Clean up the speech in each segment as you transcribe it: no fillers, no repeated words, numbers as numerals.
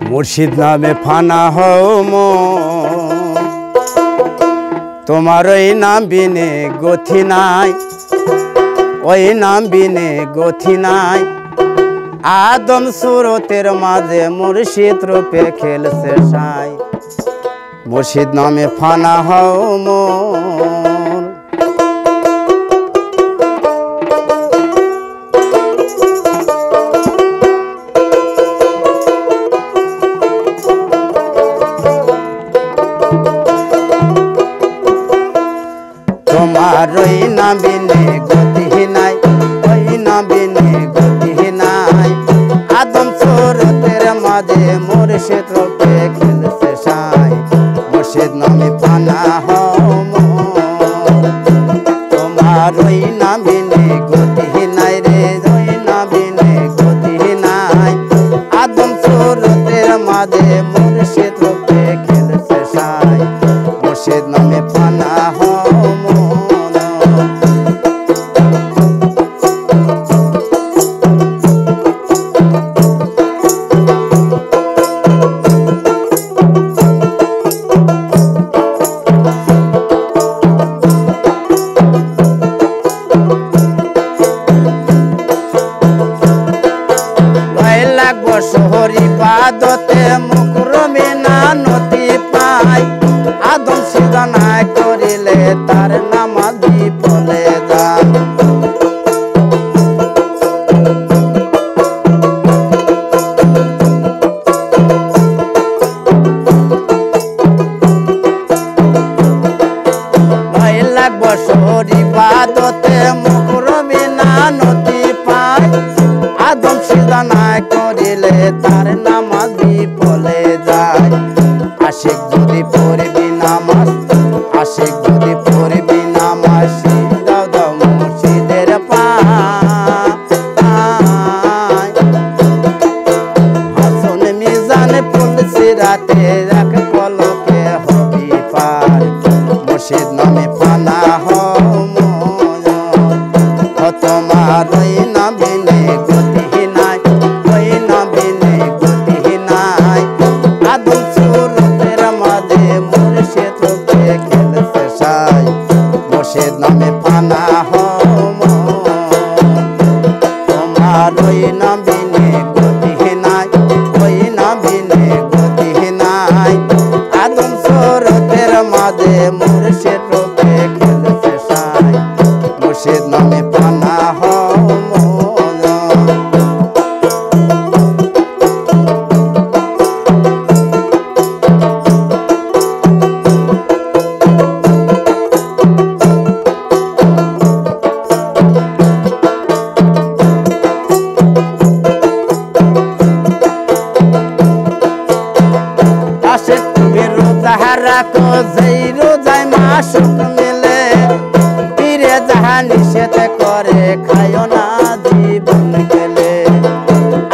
মুর্শিদ নামে ফানা হও মন, তোমার ওই নাম বিনে গতি নাই, ওই নাম বিনে গতি নাই। আদম সুরতের মাঝে মুর্শিদ রূপে খেলছে সাই। মুর্শিদ নামে ফানা হও মন। তোমার ওই নাম বিনে গতি নাই, ওই নাম বিনে গতি নাই। আদম সুরতের মাঝে মুর্শিদ রূপে খেলছে সাই। মুর্শিদ নামে ফানা হও মন, তোমার ওই নাম বিনে গতি নাই রে, ওই নাম বিনে গতি নাই। আদম সুরতের মাঝে মুর্শিদ রূপে খেলছে সাই। মুর্শিদ নামে ফানা হও মন। শহরি পাদতে মুকরমে না নদী পাই। আদম সিজনা করিলে তার নামাজি বলে যান। শহরি পাদতে মুকরমে না নদী পাই। আদম সিজনা করিলে তার নামাজি বলে যায়। আশিক যদি পড়বি নামাজ, আশিক যদি পড়বি নামাজ, দাও দাও মুর্শিদের পায়। হাসন মিজান পুলসি রাতে এক পলকে হবি পার। মুর্শিদ নামে ফানা হও মন, তোমার ওই নাম বিনে গতি নাই, ওই নাম বিনে গতি নাই। আদম সুরতের মাঝে মুর্শিদ রূপে খেলছে সাই। মুর্শিদ নামে ফানা হও মন, তোমার ওই নাম বিনে গতি নাই, ওই নাম বিনে গতি নাই। আদম সুরতের মাঝে মুর্শিদ রূপে খেলছে সাই। মুর্শিদ নামে ফানা হও মন। আশিক তুমি রোজা রাখো, যেই রোজায় মাসুক মিলে। পীরে যাহা নিষেধ করে খায়ো না জীবন গেলে।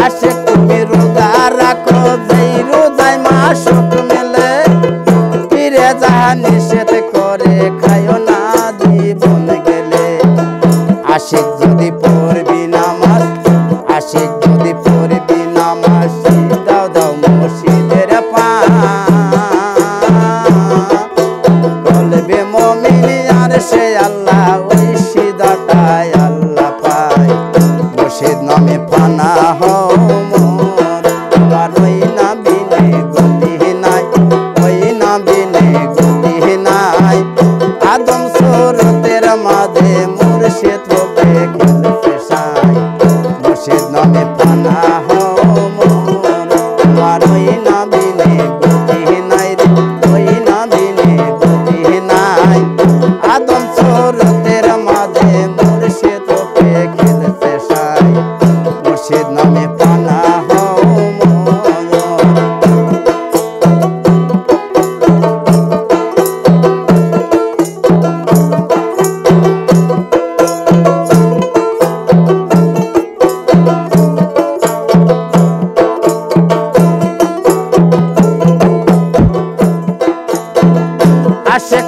আশিক তুমি রোজা রাখো, যেই রোজায় মাসুক মিলে। পীরে যাহা নিষেধ করে খায়ো না জীবন গেলে। আশিক যদি পড়বি নামাজ, আশিক যদি পড়বি নামাজ, দাও দাও মুর্শিদের বলবে মুমিন আর সে আল্লাহ, ওই সিদাটাই আল্লাহ পায়। মুর্শিদ নামে ফানা হও মন, তোমার ওই নাম বিনে গতি নাই, ওই নাম বিনে গতি নাই। আদম সুরতের মাঝে মুর্শিদ রূপে খেলছে সাই। মুর্শিদ নামে ফানা হও মন, তোমার ওই নাম বিনে গতি নাই রে, ওই নাম বিনে গতি নাই। আদম সুরতের মাঝে মুর্শিদ রূপে খেলছে সাই। মুর্শিদ নামে ফানা হও মন। আশিক